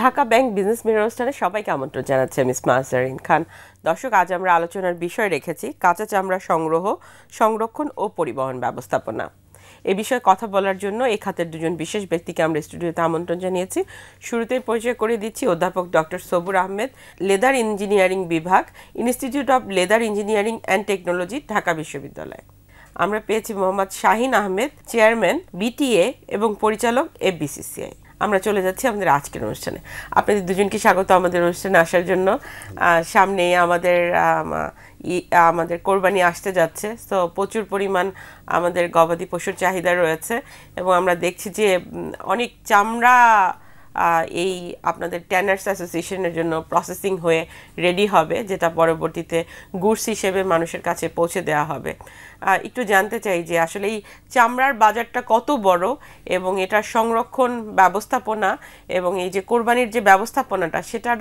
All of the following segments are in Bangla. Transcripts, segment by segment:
ঢাকা ব্যাংক বিজনেস মিরর অনুষ্ঠানে সবাইকে আমন্ত্রণ জানাচ্ছি আমি ইসমা আজহারিন খান। দর্শক, আজ আমরা আলোচনার বিষয় রেখেছি কাঁচা চামড়া সংগ্রহ, সংরক্ষণ ও পরিবহন ব্যবস্থাপনা। এ বিষয়ে কথা বলার জন্য এই খাতের দুজন বিশেষ ব্যক্তিকে আমরা স্টুডিওতে আমন্ত্রণ জানিয়েছি। শুরুতেই পরিচয় করে দিচ্ছি অধ্যাপক ডক্টর সবুর আহমেদ, লেদার ইঞ্জিনিয়ারিং বিভাগ, institute of leather engineering and technology, Dhaka বিশ্ববিদ্যালয়। আমরা পেয়েছি মোহাম্মদ শাহিন আহমেদ, চেয়ারম্যান বিটিএ এবং পরিচালক এফবিসিসিআই। আমরা চলে যাচ্ছি আমাদের আজকের অনুষ্ঠানে। আপনাদের দুজনকে স্বাগত আমাদের অনুষ্ঠানে আসার জন্য। সামনে আমাদের কোরবানি আসতে যাচ্ছে, তো প্রচুর পরিমাণ আমাদের গবাদি পশুর চাহিদা রয়েছে এবং আমরা দেখছি যে অনেক চামড়া এই আপনাদের ট্যানার্স অ্যাসোসিয়েশনের জন্য প্রসেসিং হয়ে রেডি হবে, যেটা পরবর্তীতে গুডস হিসেবে মানুষের কাছে পৌঁছে দেওয়া হবে। একটু জানতে চাই যে আসলে এই চামড়ার বাজারটা কত বড় এবং এটার সংরক্ষণ ব্যবস্থাপনা এবং এই যে কোরবানির যে ব্যবস্থাপনাটা, সেটার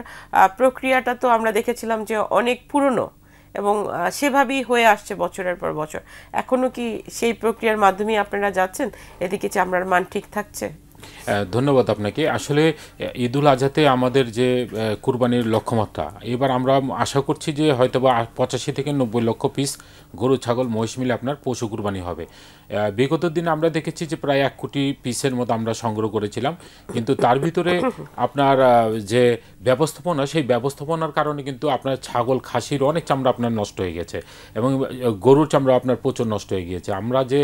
প্রক্রিয়াটা তো আমরা দেখেছিলাম যে অনেক পুরনো এবং সেভাবেই হয়ে আসছে বছরের পর বছর। এখনও কি সেই প্রক্রিয়ার মাধ্যমে আপনারা যাচ্ছেন? এদিকে চামড়ার মান ঠিক থাকছে? ধন্যবাদ আপনাকে। আসলে ঈদুল আজহাতে আমাদের যে কুরবানির লক্ষ্যমাত্রা, এবার আমরা আশা করছি যে হয়তোবা 85 থেকে 90 লক্ষ পিস গরু, ছাগল, মহিষ মিলে আপনার পশু কুরবানি হবে। বিগত দিনে আমরা দেখেছি যে প্রায় 1 কোটি পিসের মতো আমরা সংগ্রহ করেছিলাম, কিন্তু তার ভিতরে আপনার যে ব্যবস্থাপনা, সেই ব্যবস্থাপনার কারণে কিন্তু আপনার ছাগল, খাসির অনেক চামড়া আপনার নষ্ট হয়ে গেছে এবং গরুর চামড়া আপনার প্রচুর নষ্ট হয়ে গিয়েছে। আমরা যে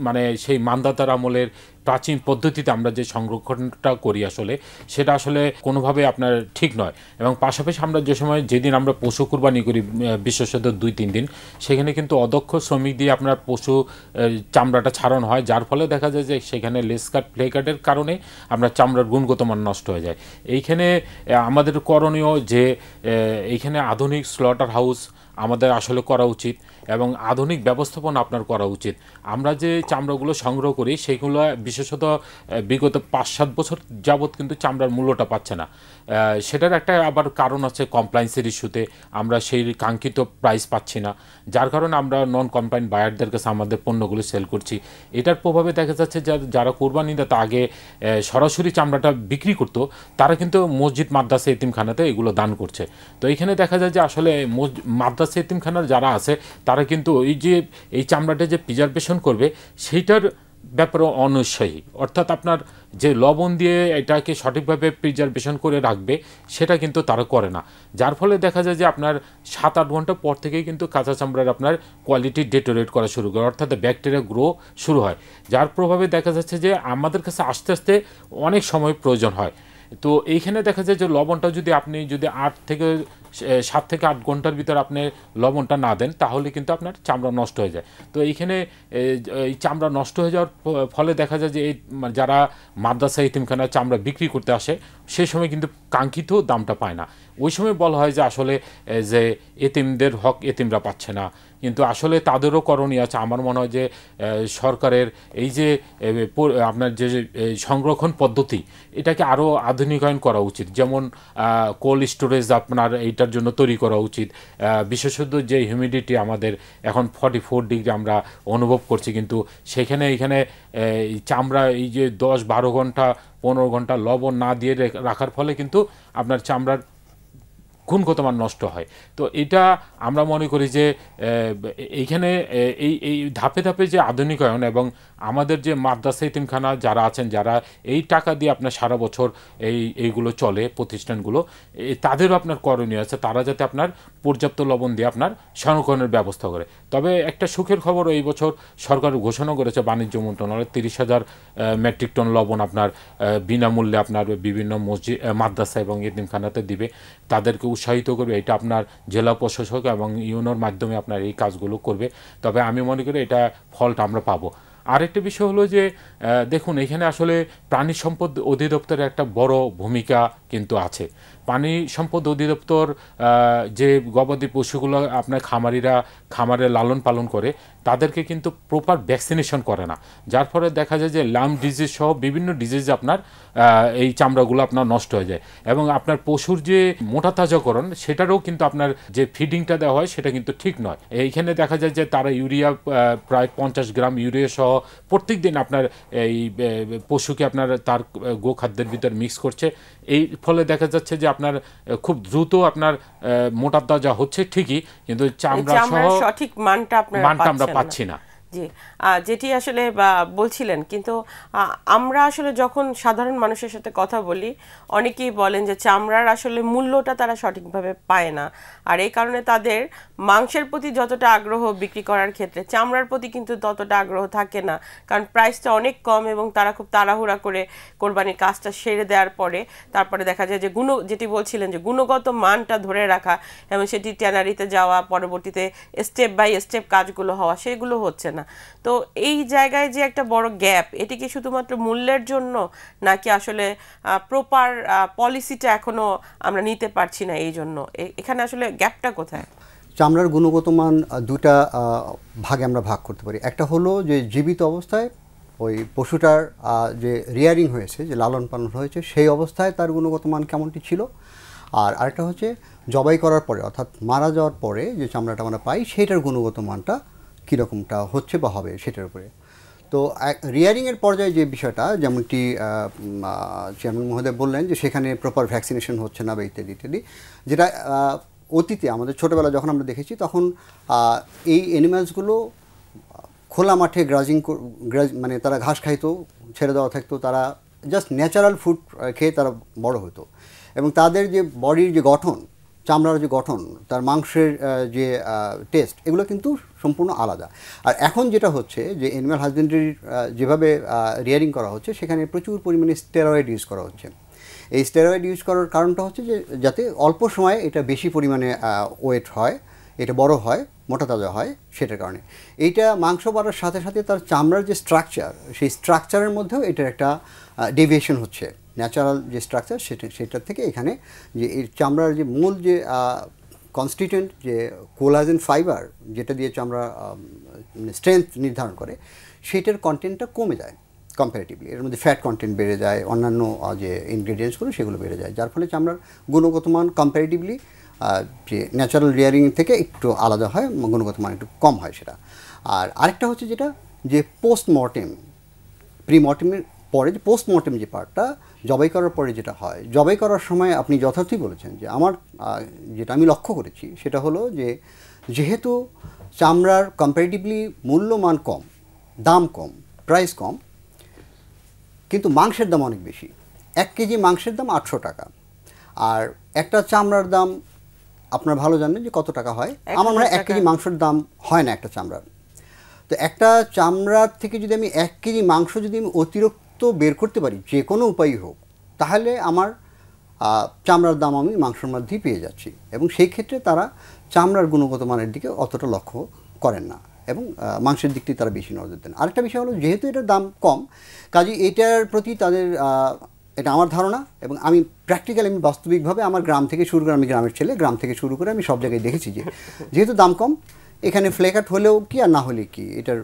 মানে সেই মান্দাতার আমলের প্রাচীন পদ্ধতিতে আমরা যে সংরক্ষণটা করি আসলে সেটা আসলে কোনোভাবে আপনার ঠিক নয়। এবং পাশাপাশি আমরা যে সময় যেদিন আমরা পশু কুরবানি করি, বিশেষত 2-3 দিন, সেখানে কিন্তু অদক্ষ শ্রমিক দিয়ে আপনার পশু চামড়াটা ছাড়ানো হয়, যার ফলে দেখা যায় যে সেখানে লেস কাট, প্লে কাটের কারণে আমরা চামড়ার গুণগত মান নষ্ট হয়ে যায়। এইখানে আমাদের করণীয় যে এইখানে আধুনিক স্লটার হাউস আমাদের আসলে করা উচিত এবং আধুনিক ব্যবস্থাপনা আপনার করা উচিত। আমরা যে চামড়াগুলো সংগ্রহ করি সেগুলো বিশেষত বিগত 5-7 বছর যাবৎ কিন্তু চামড়ার মূল্যটা পাচ্ছে না। সেটার একটা আবার কারণ আছে কমপ্লায়েন্সের ইস্যুতে, আমরা সেই কাঙ্ক্ষিত প্রাইস পাচ্ছি না, যার কারণে আমরা নন কমপ্লায়েন্ট বায়ারদের কাছে আমাদের পণ্যগুলো সেল করছি। এটার প্রভাবে দেখা যাচ্ছে যারা কোরবানিদাতা আগে সরাসরি চামড়াটা বিক্রি করতো, তারা কিন্তু মসজিদ, মাদ্রাসা, এতিমখানাতে এগুলো দান করছে। তো এখানে দেখা যায় যে আসলে মাদ্রাসা, এতিমখানার যারা আছে তারা কিন্তু এই চামড়াটা যে প্রিজার্ভেশন করবে সেইটার ব্যাপারে অনুৎসাহী, অর্থাৎ আপনার যে লবণ দিয়ে এটাকে সঠিকভাবে প্রিজার্ভেশন করে রাখবে সেটা কিন্তু তারা করে না, যার ফলে দেখা যায় যে আপনার 7-8 ঘন্টা পর থেকেই কিন্তু কাঁচা চামড়ার আপনার কোয়ালিটি ডেটোরেট করা শুরু করে, অর্থাৎ ব্যাকটেরিয়া গ্রো শুরু হয়, যার প্রভাবে দেখা যাচ্ছে যে আমাদের কাছে আস্তে আস্তে অনেক সময় প্রয়োজন হয়। তো এইখানে দেখা যায় যে লবণটা যদি 7 থেকে 8 ঘন্টার ভিতরে আপনি লবণটা না দেন, তাহলে কিন্তু আপনার চামড়া নষ্ট হয়ে যায়। তো এইখানে এই চামড়া নষ্ট হয়ে যাওয়ার ফলে দেখা যায় যে যারা মাদ্রাসা, এতিমখানায় চামড়া বিক্রি করতে আসে সেই সময় কিন্তু কাঙ্ক্ষিত দামটা পায় না। ওই সময় বলা হয় যে আসলে যে এতিমদের হক এতিমরা পাচ্ছে না, কিন্তু আসলে তাদেরও করণীয় আছে। আমার মনে হয় যে সরকারের এই যে আপনার যে সংরক্ষণ পদ্ধতি, এটাকে আরও আধুনিকায়ন করা উচিত। যেমন কোল্ড স্টোরেজ আপনার এইটার জন্য তৈরি করা উচিত। বিশেষত যে হিউমিডিটি আমাদের এখন 44 ডিগ্রি আমরা অনুভব করছি, কিন্তু এইখানে চামড়া এই যে 10-12 ঘন্টা 15 ঘন্টা লবণ না দিয়ে রাখার ফলে কিন্তু আপনার চামড়ার গুণগত মান নষ্ট হয়। তো এটা আমরা মনে করি যে এইখানে এই ধাপে ধাপে যে আধুনিকায়ন এবং আমাদের যে মাদ্রাসা, এতিমখানা যারা আছেন, যারা এই টাকা দিয়ে আপনার সারা বছর এইগুলো চলে প্রতিষ্ঠানগুলো, তাদেরও আপনার করণীয় আছে, তারা যাতে আপনার পর্যাপ্ত লবণ দিয়ে আপনার সংরক্ষণের ব্যবস্থা করে। তবে একটা সুখের খবর, এই বছর সরকার ঘোষণা করেছে বাণিজ্য মন্ত্রণালয় 30,000 মেট্রিক টন লবণ আপনার বিনামূল্যে আপনার বিভিন্ন মসজিদ, মাদ্রাসা এবং এতিমখানাতে দিবে, তাদেরকে উৎসাহিত করবে। এটা আপনার জেলা প্রশাসক এবং ইউনোর মাধ্যমে আপনার এই কাজগুলো করবে। তবে আমি মনে করি এটা ফলটা আমরা পাবো। আরেকটা বিষয় হলো যে দেখুন, এখানে আসলে প্রাণী সম্পদ অধিদপ্তরের একটা বড় ভূমিকা কিন্তু আছে। পানি সম্পদ অধিদপ্তর যে গবাদি পশুগুলো আপনার খামারে লালন পালন করে তাদেরকে কিন্তু প্রপার ভ্যাকসিনেশন করে না, যার ফলে দেখা যায় যে লাম ডিজিজ সহ বিভিন্ন ডিজিজ আপনার এই চামড়াগুলো আপনার নষ্ট হয়ে যায়। এবং আপনার পশুর যে মোটা তাজাকরণ সেটারও কিন্তু আপনার যে ফিডিংটা দেওয়া হয় সেটা কিন্তু ঠিক নয়। এইখানে দেখা যায় যে তারা ইউরিয়া প্রায় 50 গ্রাম ইউরিয়া সহ প্রত্যেক দিন আপনার এই পশুকে আপনার তার গোখাদ্যের ভিতর মিক্স করছে। এই ফলে দেখা যাচ্ছে যে আপনার খুব দ্রুত আপনার মোটা তাজা হচ্ছে ঠিকই, কিন্তু চামড়া সহ সঠিক মানটা আমরা পাচ্ছি না। জি, যেটি আসলে বলছিলেন, কিন্তু আমরা আসলে যখন সাধারণ মানুষের সাথে কথা বলি অনেকেই বলেন যে চামড়ার আসলে মূল্যটা তারা সঠিকভাবে পায় না, আর এই কারণে তাদের মাংসের প্রতি যতটা আগ্রহ বিক্রি করার ক্ষেত্রে চামড়ার প্রতি কিন্তু ততটা আগ্রহ থাকে না, কারণ প্রাইসটা অনেক কম এবং তারা খুব তাড়াহুড়া করে কোরবানির কাজটা সেরে দেওয়ার পরে তারপরে দেখা যায় যে যেটি বলছিলেন যে গুণগত মানটা ধরে রাখা এবং সেটি ট্যানারিতে যাওয়া, পরবর্তীতে স্টেপ বাই স্টেপ কাজগুলো হওয়া, সেগুলো হচ্ছে না। তো এই জায়গায় যে একটা বড় গ্যাপ, এটি কি শুধুমাত্র মূল্যের জন্য নাকি আসলে প্রপার পলিসিটা এখনো আমরা নিতে পারছি না? এই জন্য এখানে আসলে গ্যাপটা কোথায়? চামড়ার গুণগত মান দুটা ভাগে আমরা ভাগ করতে পারি। একটা হলো যে জীবিত অবস্থায় ওই পশুটার যে রিয়ারিং হয়েছে, যে লালন পালন হয়েছে, সেই অবস্থায় তার গুণগত মান কেমনটি ছিল, আর আরেকটা হচ্ছে জবাই করার পরে অর্থাৎ মারা যাওয়ার পরে যে চামড়াটা আমরা পাই সেটার গুণগত মানটা কীরকমটা হচ্ছে বা হবে সেটার উপরে। তো রিয়ারিংয়ের পর্যায়ে যে বিষয়টা, যেমনটি চেয়ারম্যান মহোদয় বললেন যে সেখানে প্রপার ভ্যাকসিনেশন হচ্ছে না বা ইত্যাদি ইত্যাদি, যেটা অতীতে আমাদের ছোটোবেলা যখন আমরা দেখেছি তখন এই অ্যানিম্যালসগুলো খোলা মাঠে মানে তারা ঘাস খাইতো, ছেড়ে দেওয়া থাকতো, তারা জাস্ট ন্যাচারাল ফুড খেয়ে তারা বড় হতো এবং তাদের যে বডির যে গঠন, চামড়ার যে গঠন, তার মাংসের যে টেস্ট, এগুলো কিন্তু সম্পূর্ণ আলাদা। আর এখন যেটা হচ্ছে যে অ্যানিম্যাল হাজবেন্ডারির যেভাবে রিয়ারিং করা হচ্ছে সেখানে প্রচুর পরিমাণে স্টেরয়েড ইউজ করা হচ্ছে। এই স্টেরয়েড ইউজ করার কারণটা হচ্ছে যে যাতে অল্প সময়ে এটা বেশি পরিমাণে ওয়েট হয়, এটা বড় হয়, মোটা তাজা হয়, সেটার কারণে এইটা মাংস বাড়ার সাথে সাথে তার চামড়ার যে স্ট্রাকচার, সেই স্ট্রাকচারের মধ্যেও এটার একটা ডেভিয়েশন হচ্ছে। ন্যাচারাল যে স্ট্রাকচার সেটার থেকে এখানে যে এই চামড়ার যে মূল যে কনস্টিটিউয়েন্ট, যে কোলাজেন ফাইবার, যেটা দিয়ে চামড়া স্ট্রেংথ নির্ধারণ করে, সেটার কন্টেন্টটা কমে যায় কম্পারেটিভলি। এর মধ্যে ফ্যাট কন্টেন্ট বেড়ে যায়, অন্যান্য যে ইনগ্রেডিয়েন্টসগুলো সেগুলো বেড়ে যায়, যার ফলে চামড়ার গুণগত মান কম্পারেটিভলি যে ন্যাচারাল রিয়ারিং থেকে একটু আলাদা হয়, গুণগত মান একটু কম হয় সেটা। আর আরেকটা হচ্ছে যেটা যে পোস্টমর্টেম, প্রিমর্টেমের পরে যে পোস্টমর্টেম যে পার্টটা, জবাই করার পরে যেটা হয়, জবাই করার সময় আপনি যথার্থই বলেছেন যে আমার যেটা আমি লক্ষ্য করেছি সেটা হলো যে যেহেতু চামড়ার কম্পারেটিভলি মূল্যমান কম, দাম কম, প্রাইস কম, কিন্তু মাংসের দাম অনেক বেশি। 1 কেজি মাংসের দাম 800 টাকা, আর একটা চামড়ার দাম আপনারা ভালো জানেন যে কত টাকা হয়। আমার মনে হয় 1 কেজি মাংসের দাম হয় না একটা চামড়ার। তো একটা চামড়ার থেকে যদি আমি 1 কেজি মাংস যদি আমি অতিরিক্ত বের করতে পারি যে কোনো উপায়ই হোক, তাহলে আমার চামড়ার দাম আমি মাংসের মধ্যেই পেয়ে যাচ্ছি, এবং সেই ক্ষেত্রে তারা চামড়ার গুণগত মানের দিকে অতটা লক্ষ্য করেন না এবং মাংসের দিকটি তারা বেশি নজর দেন। আরেকটা বিষয় হলো যেহেতু এটার দাম কম, কাজে এটার প্রতি তাদের, এটা আমার ধারণা এবং আমি প্র্যাকটিক্যালি, আমি বাস্তবিকভাবে আমার গ্রাম থেকে শুরু করে, আমি গ্রামের ছেলে, গ্রাম থেকে শুরু করে আমি সব জায়গায় দেখেছি যে যেহেতু দাম কম, এখানে ফ্লেকাট হলেও কি আর না হলে কি এটার,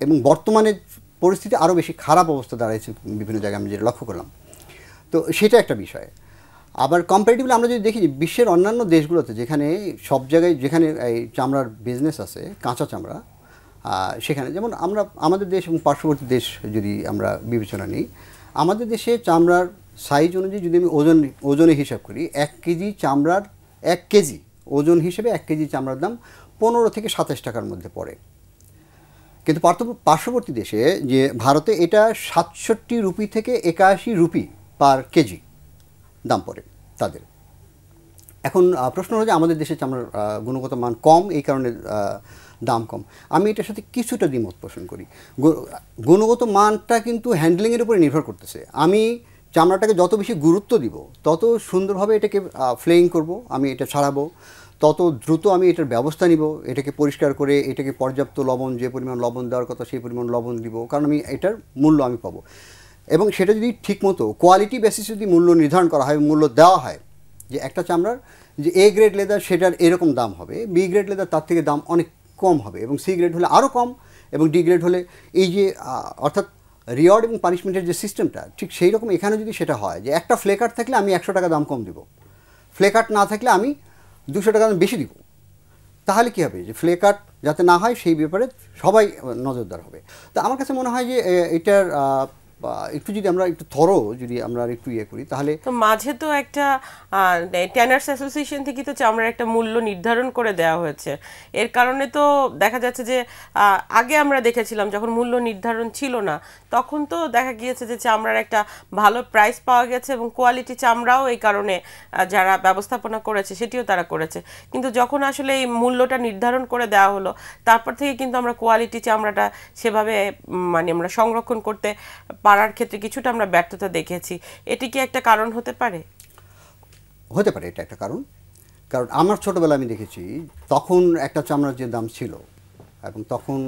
এবং বর্তমানে পরিস্থিতি আরও বেশি খারাপ অবস্থা দাঁড়িয়েছে বিভিন্ন জায়গায়, আমি যেটা লক্ষ্য করলাম। তো সেটা একটা বিষয়। আবার কম্পারেটিভলি আমরা যদি দেখি যে বিশ্বের অন্যান্য দেশগুলোতে, যেখানে সব জায়গায় যেখানে এই চামড়ার বিজনেস আছে, কাঁচা চামড়া, সেখানে যেমন আমাদের দেশ এবং পার্শ্ববর্তী দেশ যদি আমরা বিবেচনা নিই, আমাদের দেশে চামড়ার সাইজ অনুযায়ী যদি আমি ওজনে হিসাব করি, 1 কেজি চামড়ার, 1 কেজি ওজন হিসেবে 1 কেজি চামড়ার দাম 15 থেকে 27 টাকার মধ্যে পড়ে। কিন্তু পার্শ্ববর্তী দেশে যে ভারতে, এটা 67 রুপি থেকে 81 রুপি পার কেজি দাম পড়ে তাদের। এখন প্রশ্ন হলো যে আমাদের দেশে চামড়ার গুণগত মান কম, এই কারণে দাম কম। আমি এটার সাথে কিছুটা দ্বিমত পোষণ করি। গুণগত মানটা কিন্তু হ্যান্ডলিংয়ের উপরে নির্ভর করতেছে। আমি চামড়াটাকে যত বেশি গুরুত্ব দিব, তত সুন্দরভাবে এটাকে ফ্লেইং করব, আমি এটা ছাড়াবো, তত দ্রুত আমি এটার ব্যবস্থা নিব, এটাকে পরিষ্কার করে এটাকে পর্যাপ্ত লবণ, যে পরিমাণ লবণ দেওয়ার কথা সেই পরিমাণ লবণ দিব, কারণ আমি এটার মূল্য আমি পাবো। এবং সেটা যদি ঠিকমতো কোয়ালিটি বেসিস যদি মূল্য নির্ধারণ করা হয়, মূল্য দেওয়া হয়, যে একটা চামড়ার যে এ গ্রেড লেদার সেটার এরকম দাম হবে, বি গ্রেড লেদার তার থেকে দাম অনেক কম হবে, এবং সি গ্রেড হলে আরও কম, এবং ডি গ্রেড হলে এই যে অর্থাৎ রিওয়ার্ড এবং পানিশমেন্টের যে সিস্টেমটা ঠিক সেই রকম এখানে যদি সেটা হয় যে একটা ফ্লেকার্ট থাকলে আমি 100 টাকা দাম কম দিব, ফ্লেকার্ট না থাকলে আমি 200 টাকা দাম বেশি দিব, তাহলে কী হবে যে ফ্লেকার্ট যাতে না হয় সেই ব্যাপারে সবাই নজরদার হবে। তো আমার কাছে মনে হয় যে এটার একটু যদি আমরা একটু যদি আমরা একটু করি তাহলে তো মাঝে তো একটা ট্যানার্স অ্যাসোসিয়েশন থেকে তো চামড়ার একটা মূল্য নির্ধারণ করে দেওয়া হয়েছে। এর কারণে তো দেখা যাচ্ছে যে আগে আমরা দেখেছিলাম যখন মূল্য নির্ধারণ ছিল না তখন তো দেখা গিয়েছে যে চামড়ার একটা ভালো প্রাইস পাওয়া গেছে এবং কোয়ালিটি চামড়াও এই কারণে যারা ব্যবস্থাপনা করেছে সেটিও তারা করেছে। কিন্তু যখন আসলে এই মূল্যটা নির্ধারণ করে দেওয়া হলো তারপর থেকে কিন্তু আমরা কোয়ালিটি চামড়াটা সেভাবে মানে আমরা সংরক্ষণ করতে পারার ক্ষেত্রে কিছুটা আমরা ব্যর্থতা দেখেছি। এটি কি একটা কারণ হতে পারে? হতে পারে এটা একটা কারণ। কারণ আমার ছোটোবেলা আমি দেখেছি তখন একটা চামড়ার যে দাম ছিল এবং তখন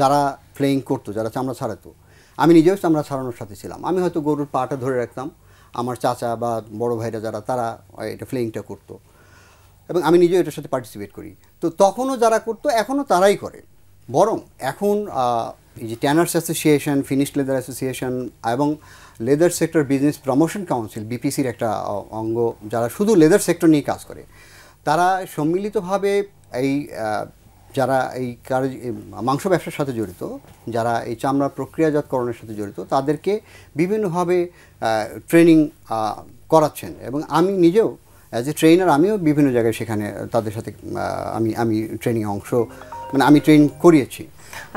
যারা ফ্লেইং করতো, যারা চামড়া ছাড়াতো, আমি নিজেও চামড়া ছাড়ানোর সাথে ছিলাম। আমি হয়তো গরুর পাটা ধরে রাখতাম, আমার চাচা বা বড় ভাইরা যারা তারা এটা ফ্লেইংটা করতো এবং আমি নিজেও এটার সাথে পার্টিসিপেট করি। তো তখনও যারা করতো এখনও তারাই করে, বরং এখন এই যে tanners association, finished leather association এবং leather sector business promotion council, বিপিসির একটা অঙ্গ, যারা শুধু লেদার সেক্টর নিয়ে কাজ করে, তারা সম্মিলিতভাবে এই যারা এই মাংস ব্যবসার সাথে জড়িত, যারা এই চামড়া প্রক্রিয়াজাতকরণের সাথে জড়িত, তাদেরকে বিভিন্নভাবে ট্রেনিং করাচ্ছেন এবং আমি নিজেও অ্যাজ এ ট্রেনার আমিও বিভিন্ন জায়গায় সেখানে তাদের সাথে আমি ট্রেনিং আমি ট্রেন করিয়েছি।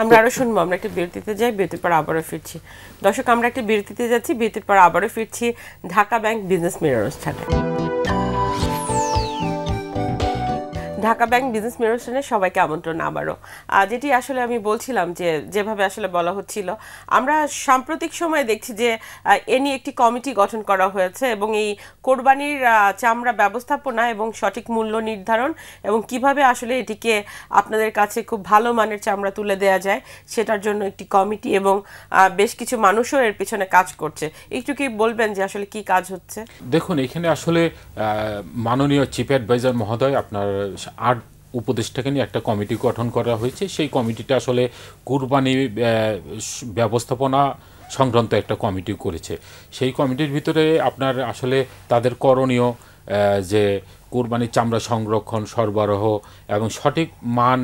আমরা আরও শুনবো। আমরা একটা বিরতিতে যাই, বিরতির পর আবারও ফিরছি। দর্শক, আমরা একটা বিরতিতে যাচ্ছি, বিরতির পর আবারও ফিরছি ঢাকা ব্যাংক বিজনেস মিরর অনুষ্ঠানে। ঢাকা ব্যাংক বিজনেস মিরর অনুষ্ঠানে সবাইকে আমন্ত্রণ আবারও। যেটি আসলে আমি বলছিলাম যে যেভাবে আসলে বলা হচ্ছিল, আমরা সাম্প্রতিক সময়ে দেখছি যে এ নিয়ে একটি কমিটি গঠন করা হয়েছে এবং এই কোরবানির চামড়া ব্যবস্থাপনা এবং সঠিক মূল্য নির্ধারণ এবং কিভাবে আসলে এটিকে আপনাদের কাছে খুব ভালো মানের চামড়া তুলে দেওয়া যায় সেটার জন্য একটি কমিটি এবং বেশ কিছু মানুষও এর পিছনে কাজ করছে। একটু কি বলবেন যে আসলে কি কাজ হচ্ছে? দেখুন, এখানে আসলে মাননীয় চিফ অ্যাডভাইজার মহোদয় আপনার 8 উপদেষ্টাকে নিয়ে একটা কমিটি গঠন করা হয়েছে। সেই কমিটিটা আসলে কুরবানি ব্যবস্থাপনা সংক্রান্ত একটা কমিটি করেছে। সেই কমিটির ভিতরে আপনার আসলে তাদের করণীয় যে কুরবানির চামড়া সংরক্ষণ, সরবরাহ এবং সঠিক মান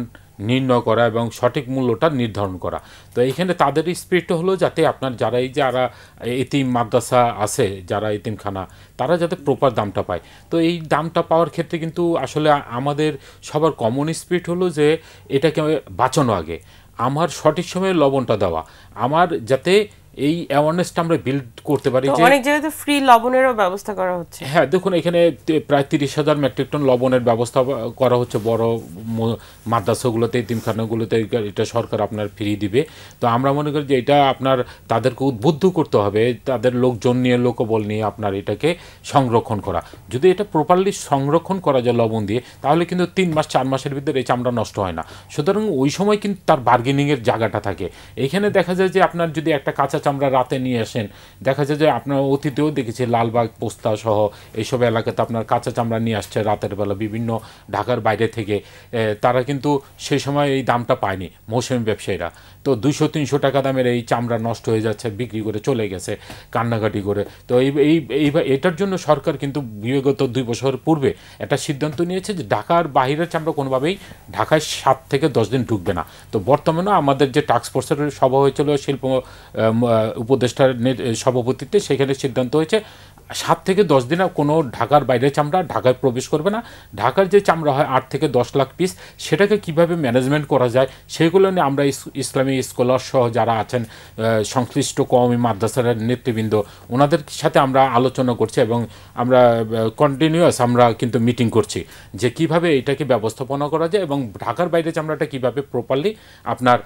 নির্ণয় করা এবং সঠিক মূল্যটা নির্ধারণ করা। তো এইখানে তাদের স্পিরিটটা হলো যাতে আপনার যারা এতিম মাদ্রাসা আছে, যারা এতিমখানা, তারা যাতে প্রপার দামটা পায়। তো এই দামটা পাওয়ার ক্ষেত্রে কিন্তু আসলে আমাদের সবার কমন স্পিরিট হলো যে এটাকে বাঁচানো আগে, আমার সঠিক সময়ে লবণটা দেওয়া, আমার যাতে এই অ্যাওয়ারনেসটা আমরা বিল্ড করতে পারি। যে অনেক জায়গায় তো ফ্রি লবণেরও ব্যবস্থা করা হচ্ছে। হ্যাঁ, দেখুন এখানে প্রায় 30,000 মেট্রিক টন লবণের ব্যবস্থা করা হচ্ছে বড় মাদ্রাসাগুলোতে, এতিমখানাগুলোতে। এটা সরকার আপনার ফ্রি দিবে। তো আমরা মনে করি যে এটা আপনার তাদেরকে উদ্বুদ্ধ করতে হবে, তাদের লোকজন নিয়ে, লোকবল নিয়ে আপনার এটাকে সংরক্ষণ করা। যদি এটা প্রপারলি সংরক্ষণ করা যায় লবণ দিয়ে, তাহলে কিন্তু 3 মাস 4 মাসের ভিতরে এই চামড়া নষ্ট হয় না। সুতরাং ওই সময় কিন্তু তার বার্গেনিংয়ের জায়গাটা থাকে। এখানে দেখা যায় যে আপনার যদি একটা কাঁচা চামড়া রাতে নিয়ে আসেন, দেখা যায় যে আপনার অতীতেও দেখেছি লালবাগ, পোস্তা সহ এইসব এলাকাতে আপনার কাঁচা চামড়া নিয়ে আসছে রাতের বেলা বিভিন্ন ঢাকার বাইরে থেকে। তারা কিন্তু সেই সময় এই দামটা পায়নি, মৌসুমী ব্যবসায়ীরা। তো 200-300 টাকা দামের এই চামড়া নষ্ট হয়ে যাচ্ছে, বিক্রি করে চলে গেছে কান্নাকাটি করে। তো এটার জন্য সরকার কিন্তু বিগত 2 বছর পূর্বে একটা সিদ্ধান্ত নিয়েছে যে ঢাকার বাহিরের চামড়া কোনোভাবেই ঢাকায় 7 থেকে 10 দিন ঢুকবে না। তো বর্তমানে আমাদের যে টাস্ক ফোর্সের সভা হয়েছিল শিল্প উপদেষ্টার সভাপতিত্বে, সেখানে সিদ্ধান্ত হয়েছে 7 থেকে 10 দিনে কোনো ঢাকার বাইরের চামড়া ঢাকায় প্রবেশ করবে না। ঢাকার যে চামড়া হয় 8 থেকে 10 লাখ পিস, সেটাকে কিভাবে ম্যানেজমেন্ট করা যায় সেগুলো নিয়ে আমরা ইসলামী স্কলার সহ যারা আছেন সংশ্লিষ্ট কওমি মাদ্রাসার নেতৃবৃন্দ, ওনাদের সাথে আমরা আলোচনা করছি এবং আমরা কন্টিনিউয়াস আমরা কিন্তু মিটিং করছি যে কিভাবে এটাকে ব্যবস্থাপনা করা যায় এবং ঢাকার বাইরে চামড়াটা কিভাবে প্রপারলি আপনার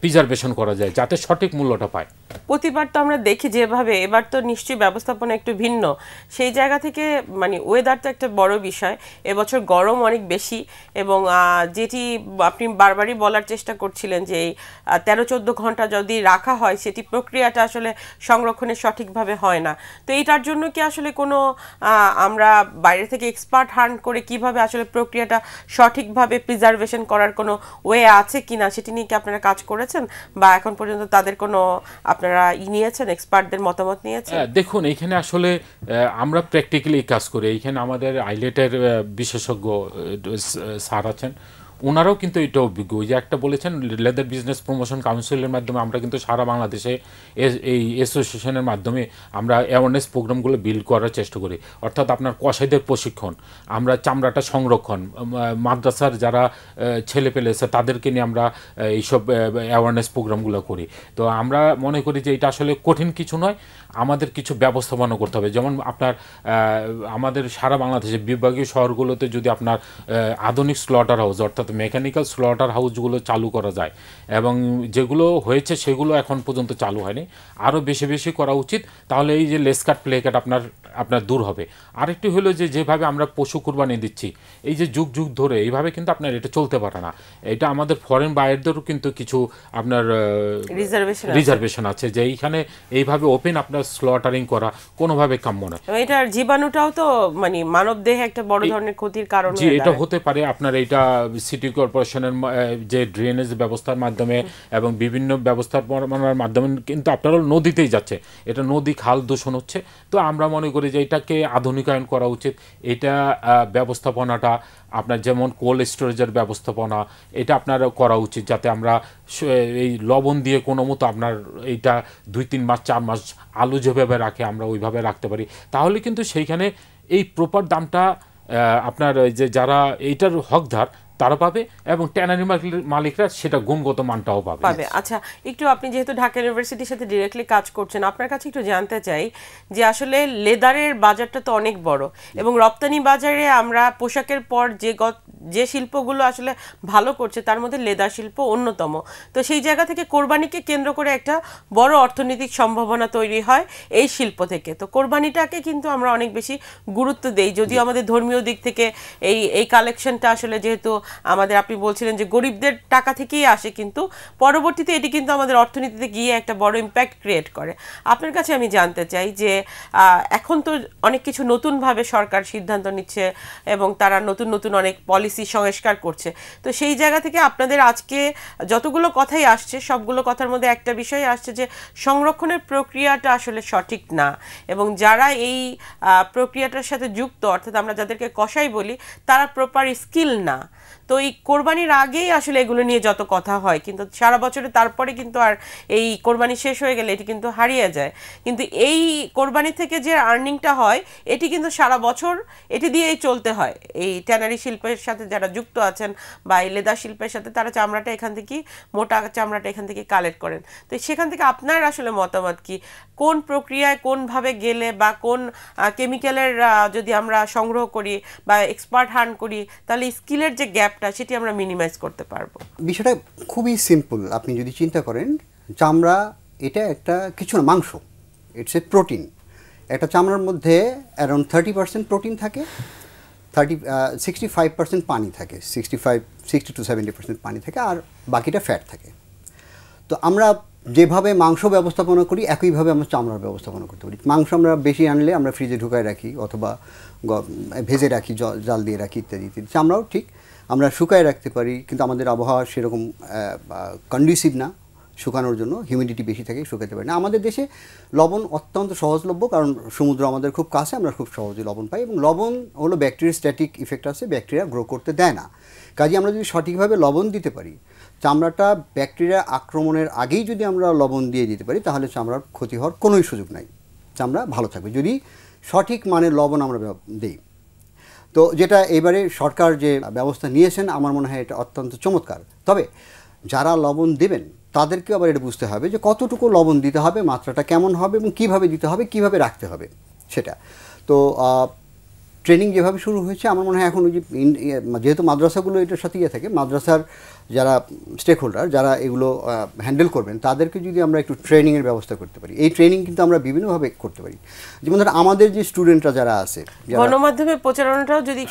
প্রিজার্ভেশন করা যায় যাতে সঠিক মূল্যটা পায়। প্রতিবার তো আমরা দেখি যেভাবে, এবার তো নিশ্চয়ই ব্যবস্থাপনা একটু ভিন্ন। সেই জায়গা থেকে মানে ওয়েদারটা একটা বড় বিষয়। এবছর গরম অনেক বেশি এবং যেটি আপনি বারবারই বলার চেষ্টা করছিলেন যে এই 13-14 ঘন্টা যদি রাখা হয় সেটি প্রক্রিয়াটা আসলে সংরক্ষণের সঠিকভাবে হয় না। তো এইটার জন্য কি আসলে কোনো আমরা বাইরে থেকে এক্সপার্ট হান্ট করে কিভাবে আসলে প্রক্রিয়াটা সঠিকভাবে প্রিজার্ভেশন করার কোনো ওয়ে আছে কিনা সেটি নিয়ে কি আপনারা কাজ করেছেন বা এখন পর্যন্ত তাদের কোনো আপনারা নিয়েছেন, এক্সপার্টদের মতামত নিয়েছেন? দেখুন, এইখানে আসলে আমরা প্র্যাকটিক্যালি কাজ করি। এইখানে আমাদের আইলেটের বিশেষজ্ঞ স্যার আছেন, ওনারাও কিন্তু এটা অভিজ্ঞ। ওই যে একটা বলেছেন লেদার বিজনেস প্রমোশন কাউন্সিলের মাধ্যমে আমরা কিন্তু সারা বাংলাদেশে এই অ্যাসোসিয়েশনের মাধ্যমে আমরা অ্যাওয়ারনেস প্রোগ্রামগুলো বিল্ড করার চেষ্টা করি। অর্থাৎ আপনার কসাইদের প্রশিক্ষণ, আমরা চামড়াটা সংরক্ষণ, মাদ্রাসার যারা ছেলে পেলে আছে তাদেরকে নিয়ে আমরা এইসব অ্যাওয়ারনেস প্রোগ্রামগুলো করি। তো আমরা মনে করি যে এটা আসলে কঠিন কিছু নয়, আমাদের কিছু ব্যবস্থাপনা করতে হবে। যেমন আপনার আমাদের সারা বাংলাদেশে বিভাগীয় শহরগুলোতে যদি আপনার আধুনিক স্লটার হাউস অর্থাৎ মেকানিক্যাল স্লটার হাউসগুলো চালু করা যায়, এবং যেগুলো হয়েছে সেগুলো এখন পর্যন্ত চালু হয়নি, আরও বেশি বেশি করা উচিত। তাহলে এই যে লেস কাট প্লে কাট আপনার দূর হবে। আরেকটি হলো যে যেভাবে আমরা পশু কুরবানি দিচ্ছি এই যে যুগ যুগ ধরে, এইভাবে কিন্তু আপনার এটা চলতে পারে না। এটা আমাদের ফরেন বায়ারদেরও কিন্তু কিছু আপনার রিজার্ভেশন আছে যে এইখানে এইভাবে ওপেন আপনার স্লটারিং করা কোনোভাবে কাম্য নয়। এটার জীবাণুটাও তো মানে মানব দেহে একটা বড় ধরনের ক্ষতির কারণ। জি, এটা হতে পারে। আপনার এটা সিটি কর্পোরেশনের যে ড্রেনেজ ব্যবস্থার মাধ্যমে এবং বিভিন্ন ব্যবস্থাপনার মাধ্যমে কিন্তু আপনারা নদীতেই যাচ্ছে, এটা নদী খাল দূষণ হচ্ছে। তো আমরা মনে করি যে এটাকে আধুনিকায়ন করা উচিত। এটা ব্যবস্থাপনাটা আপনার যেমন কোল্ড স্টোরেজের ব্যবস্থাপনা, এটা আপনার করা উচিত, যাতে আমরা এই লবণ দিয়ে কোনো মতো আপনার এইটা 2-3 মাস 4 মাস আলু যেভাবে রাখে আমরা ওইভাবে রাখতে পারি। তাহলে কিন্তু সেইখানে এই প্রপার দামটা আপনার যে যারা এইটার হকদার তারা পাবে এবং ট্যানারি মালিকরা সেটা গুণগত মানটাও পাবে। আচ্ছা, একটু আপনি যেহেতু ঢাকা ইউনিভার্সিটির সাথে ডিরেক্টলি কাজ করছেন, আপনার কাছে একটু জানতে চাই যে আসলে লেদারের বাজারটা তো অনেক বড় এবং রপ্তানি বাজারে আমরা পোশাকের পর যে শিল্পগুলো আসলে ভালো করছে তার মধ্যে লেদার শিল্প অন্যতম। তো সেই জায়গা থেকে কোরবানিকে কেন্দ্র করে একটা বড় অর্থনৈতিক সম্ভাবনা তৈরি হয় এই শিল্প থেকে। তো কোরবানিটাকে কিন্তু আমরা অনেক বেশি গুরুত্ব দেই, যদিও আমাদের ধর্মীয় দিক থেকে এই কালেকশনটা আসলে যেহেতু আমাদের, আপনি বলছিলেন যে গরিবদের টাকা থেকেই আসে, কিন্তু পরবর্তীতে এটি কিন্তু আমাদের অর্থনীতিতে গিয়ে একটা বড় ইম্প্যাক্ট ক্রিয়েট করে। আপনার কাছে আমি জানতে চাই যে এখন তো অনেক কিছু নতুনভাবে সরকার সিদ্ধান্ত নিচ্ছে এবং তারা নতুন নতুন অনেক পলিসি সংস্কার করছে। তো সেই জায়গা থেকে আপনাদের আজকে যতগুলো কথাই আসছে সবগুলো কথার মধ্যে একটা বিষয় আসছে যে সংরক্ষণের প্রক্রিয়াটা আসলে সঠিক না, এবং যারা এই প্রক্রিয়াটার সাথে যুক্ত অর্থাৎ আমরা যাদেরকে কসাই বলি তারা প্রপার স্কিল না। তো এই কোরবানির আগেই আসলে এগুলো নিয়ে যত কথা হয়, কিন্তু সারা বছরে তারপরে কিন্তু আর এই কোরবানি শেষ হয়ে গেলে এটি কিন্তু হারিয়ে যায়। কিন্তু এই কোরবানি থেকে যে আর্নিংটা হয় এটি কিন্তু সারা বছর এটি দিয়েই চলতে হয়। এই ট্যানারি শিল্পের সাথে যারা যুক্ত আছেন বা এই লেদার শিল্পের সাথে, তারা চামড়াটা এখান থেকে, মোটা চামড়াটা এখান থেকে কালেক্ট করেন। তো সেখান থেকে আপনার আসলে মতামত কি, কোন প্রক্রিয়ায় কোনভাবে গেলে বা কোন কেমিক্যালের যদি আমরা সংগ্রহ করি বা এক্সপার্ট হান্ট করি তাহলে স্কিলের যে গ্যাপটা সেটি আমরা মিনিমাইজ করতে পারবো? বিষয়টা খুবই সিম্পল। আপনি যদি চিন্তা করেন, চামড়া এটা একটা কিছু না, মাংস, ইটস এ প্রোটিন। একটা চামড়ার মধ্যে অ্যারাউন্ড 30% প্রোটিন থাকে, 65% পানি থাকে, 60 to 70% পানি থাকে, আর বাকিটা ফ্যাট থাকে। তো আমরা যেভাবে মাংস ব্যবস্থাপনা করি একইভাবে আমরা চামড়ার ব্যবস্থাপনা করতে পারি। মাংস আমরা বেশি আনলে আমরা ফ্রিজে ঢুকায় রাখি অথবা ভেজে রাখি, জাল দিয়ে রাখি ইত্যাদি ইত্যাদি। চামড়াও ঠিক আমরা শুকায় রাখতে পারি, কিন্তু আমাদের আবহাওয়া সেরকম কন্ডিসিভ না শুকানোর জন্য, হিউমিডিটি বেশি থাকে, শুকাতে পারি না। আমাদের দেশে লবণ অত্যন্ত সহজলভ্য, কারণ সমুদ্র আমাদের খুব কাছে, আমরা খুব সহজে লবণ পাই, এবং লবণ হলো ব্যাকটেরিয়াস্ট্যাটিক ইফেক্ট আছে, ব্যাকটেরিয়া গ্রো করতে দেয় না। কাজে আমরা যদি সঠিকভাবে লবণ দিতে পারি, চামড়াটা ব্যাকটেরিয়া আক্রমণের আগেই যদি আমরা লবণ দিয়ে দিতে পারি, তাহলে চামড়ার ক্ষতি হওয়ার কোনোই সুযোগ নাই, চামড়া ভালো থাকবে যদি সঠিক মানের লবণ আমরা দিই। তো যেটা এবারে সরকার যে ব্যবস্থা নিয়েছেন আমার মনে হয় এটা অত্যন্ত চমৎকার। তবে যারা লবণ দেবেন তাদেরকে আবার এটা বুঝতে হবে যে কতটুকু লবণ দিতে হবে, মাত্রাটা কেমন হবে এবং কিভাবে দিতে হবে, কিভাবে রাখতে হবে সেটা। তো ট্রেনিং যেভাবে শুরু হয়েছে আমার মনে হয় এখন ওই যে যেহেতু মাদ্রাসাগুলো এটার সাথে থাকে, মাদ্রাসার যারা স্টেক হোল্ডার যারা এগুলো হ্যান্ডেল করবেন তাদেরকে যদি আমরা একটু ট্রেনিংয়ের ব্যবস্থা করতে পারি, এই ট্রেনিং কিন্তু আমরা বিভিন্নভাবে করতে পারি। যেমন ধর আমাদের যে স্টুডেন্টরা যারা আছে, গণমাধ্যমে প্রচারণাটাও যদি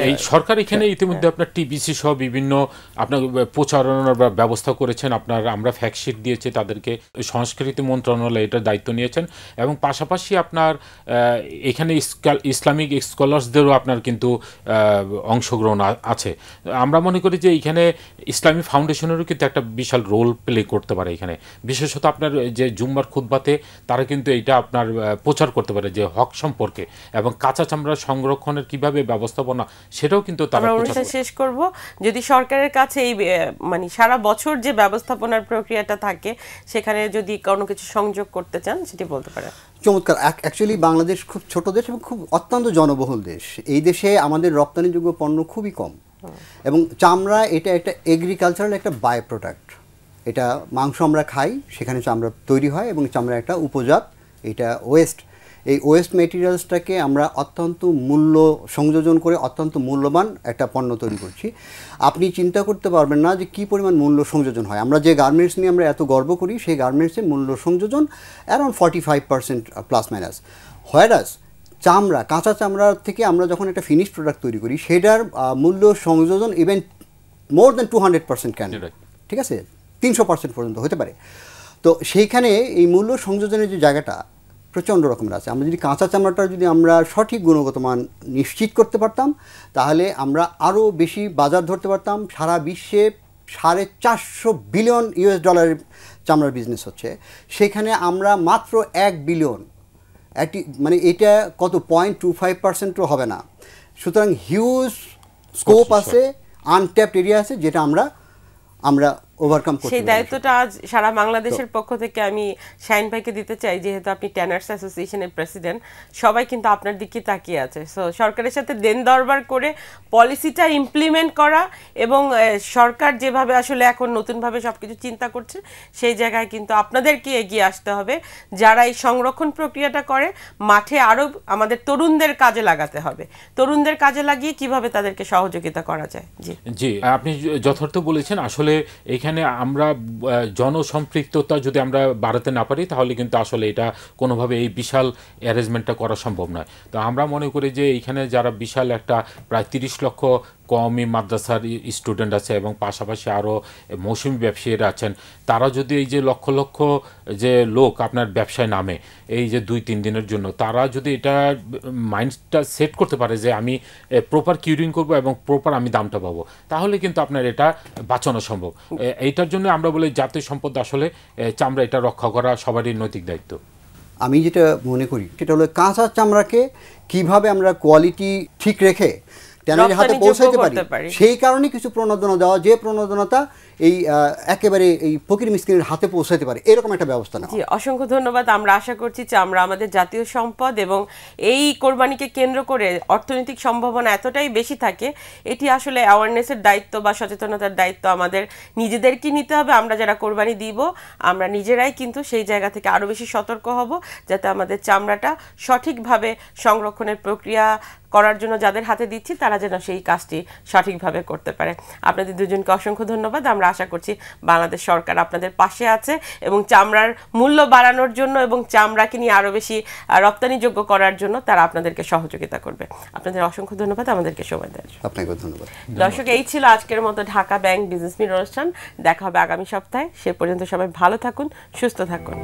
এই সরকার এখানে ইতিমধ্যে আপনার টিবিসি সহ বিভিন্ন আপনার প্রচারণার ব্যবস্থা করেছেন, আপনার আমরা ফ্যাক্টশিট দিয়েছি তাদেরকে, সংস্কৃতি মন্ত্রণালয় এটার দায়িত্ব নিয়েছেন, এবং পাশাপাশি আপনার এখানে ইসলামিক স্কলার্সদেরও আপনার কিন্তু অংশগ্রহণ আছে। আমরা মনে করি যে এখানে ইসলামী ফাউন্ডেশনেরও কিন্তু একটা বিশাল রোল প্লে করতে পারে এখানে, বিশেষত আপনার যে জুম্মার খুতবাতে তারা কিন্তু এইটা আপনার প্রচার করতে পারে যে হক সম্পর্কে, এবং কাঁচা চামড়া সংরক্ষণের কিভাবে ব্যবস্থাপনা সেটাও কিন্তু তারা অনুষ্ঠান শেষ করব। যদি সরকারের কাছে এই মানে সারা বছর যে ব্যবস্থাপনার প্রক্রিয়াটা থাকে সেখানে যদি কোনো কিছু সংযোগ করতে চান সেটি বলতে পারেন। চমৎকার। অ্যাকচুয়ালি বাংলাদেশ খুব ছোট দেশ এবং খুব অত্যন্ত জনবহুল দেশ। এই দেশে আমাদের রপ্তানিযোগ্য পণ্য খুবই কম, এবং চামড়া এটা একটা এগ্রিকালচারাল একটা বাই প্রোডাক্ট। এটা মাংস আমরা খাই, সেখানে চামড়া তৈরি হয় এবং চামড়া একটা উপজাত, এটা ওয়েস্ট। এই ওয়েস্ট মেটেরিয়ালসটাকে আমরা অত্যন্ত মূল্য সংযোজন করে অত্যন্ত মূল্যবান একটা পণ্য তৈরি করছি। আপনি চিন্তা করতে পারবেন না যে কী পরিমাণ মূল্য সংযোজন হয়। আমরা যে গার্মেন্টস নিয়ে আমরা এত গর্ব করি, সেই গার্মেন্টসে মূল্য সংযোজন অ্যারাউন্ড 45% প্লাস মাইনাস। হোয়ারাস চামড়া, কাঁচা চামড়ার থেকে আমরা যখন একটা ফিনিশ প্রোডাক্ট তৈরি করি সেটার মূল্য সংযোজন ইভেন মোর দ্যান 200% ক্যান, ঠিক আছে, 300% পর্যন্ত হতে পারে। তো সেইখানে এই মূল্য সংযোজনের যে জায়গাটা প্রচণ্ড রকমের আছে। আমরা যদি কাঁচা চামড়াটা যদি আমরা সঠিক গুণগত মান নিশ্চিত করতে পারতাম তাহলে আমরা আরও বেশি বাজার ধরতে পারতাম। সারা বিশ্বে $450 বিলিয়ন চামড়ার বিজনেস হচ্ছে, সেখানে আমরা মাত্র 1 বিলিয়ন, মানে এটা কত 0.25%ও হবে না। সুতরাং হিউজ স্কোপ আছে, আনট্যাপড এরিয়া আছে, যেটা আমরা ওভারকাম করতে। সেই দায়িত্বটা আজ সারা বাংলাদেশের পক্ষ থেকে আমি শাহিন ভাইকে দিতে চাই। যেহেতু আপনি ট্যানার্স অ্যাসোসিয়েশনের প্রেসিডেন্ট, সবাই কিন্তু আপনার দিকে তাকিয়ে আছে। সো সরকারের সাথে দেন দরবার করে পলিসিটা ইমপ্লিমেন্ট করা, এবং সরকার যেভাবে আসলে এখন নতুনভাবে সব কিছু চিন্তা করছে সেই জায়গায় কিন্তু আপনাদেরকে এগিয়ে আসতে হবে। যারা এই সংরক্ষণ প্রক্রিয়াটা করে মাঠে আরও আমাদের তরুণদের কাজে লাগাতে হবে। তরুণদের কাজে লাগিয়ে কিভাবে তাদেরকে সহযোগিতা করা যায়। জি জি, আপনি যথার্থ বলেছেন। আসলে এখানে আমরা জনসম্পৃক্ততা যদি আমরা বাড়াতে না পারি তাহলে কিন্তু আসলে এটা কোনোভাবে এই বিশাল অ্যারেঞ্জমেন্টটা করা সম্ভব নয়। তো আমরা মনে করি যে এইখানে যারা বিশাল একটা প্রায় 30 লক্ষ কওমি মাদ্রাসার স্টুডেন্ট আছে এবং পাশাপাশি আরও মৌসুমি ব্যবসায়ীরা আছেন, তারা যদি এই যে লক্ষ লক্ষ যে লোক আপনার ব্যবসায় নামে এই যে 2-3 দিনের জন্য, তারা যদি এটা মাইন্ডটা সেট করতে পারে যে আমি প্রপার কিউরিং করব এবং প্রপার আমি দামটা পাবো, তাহলে কিন্তু আপনার এটা বাঁচানো সম্ভব। এইটার জন্য আমরা বলি জাতীয় সম্পদ আসলে চামড়া, এটা রক্ষা করা সবারই নৈতিক দায়িত্ব। আমি যেটা মনে করি সেটা হলো কাঁচা চামড়াকে কিভাবে আমরা কোয়ালিটি ঠিক রেখে ট্যানারির হাতে পৌঁছাতে পারি, সেই কারণে কিছু প্রণোদনা দেওয়া, যে প্রণোদনাটা এই একেবারে এই ফকির মিসকিনের হাতে পৌঁছাতে পারে, এরকম একটা ব্যবস্থা না। জি, অসংখ্য ধন্যবাদ। আমরা আশা করছি চামড়া আমাদের জাতীয় সম্পদ, এবং এই কোরবানিকে কেন্দ্র করে অর্থনৈতিক সম্ভাবনা এতটাই বেশি থাকে, এটি আসলে অ্যাওয়ারনেসের দায়িত্ব বা সচেতনতার দায়িত্ব আমাদের নিজেদেরকে নিতে হবে। আমরা যারা কোরবানি দিব আমরা নিজেরাই কিন্তু সেই জায়গা থেকে আরও বেশি সতর্ক হব, যাতে আমাদের চামড়াটা সঠিকভাবে সংরক্ষণের প্রক্রিয়া করার জন্য যাদের হাতে দিচ্ছি তারা যেন সেই কাজটি সঠিকভাবে করতে পারে। আপনাদের দুজনকে অসংখ্য ধন্যবাদ। আমরা আশা করছি বাংলাদেশ সরকার আপনাদের পাশে আছে এবং চামড়ার মূল্য বাড়ানোর জন্য এবং চামড়াকে নিয়ে আরও বেশি রপ্তানিযোগ্য করার জন্য তারা আপনাদেরকে সহযোগিতা করবে। আপনাদের অসংখ্য ধন্যবাদ আমাদেরকে সময় দেওয়ার জন্য। আপনাকে ধন্যবাদ। দর্শক, এই ছিল আজকের মতো ঢাকা ব্যাংক বিজনেস মিট অনুষ্ঠান। দেখা হবে আগামী সপ্তাহে। সে পর্যন্ত সবাই ভালো থাকুন, সুস্থ থাকুন।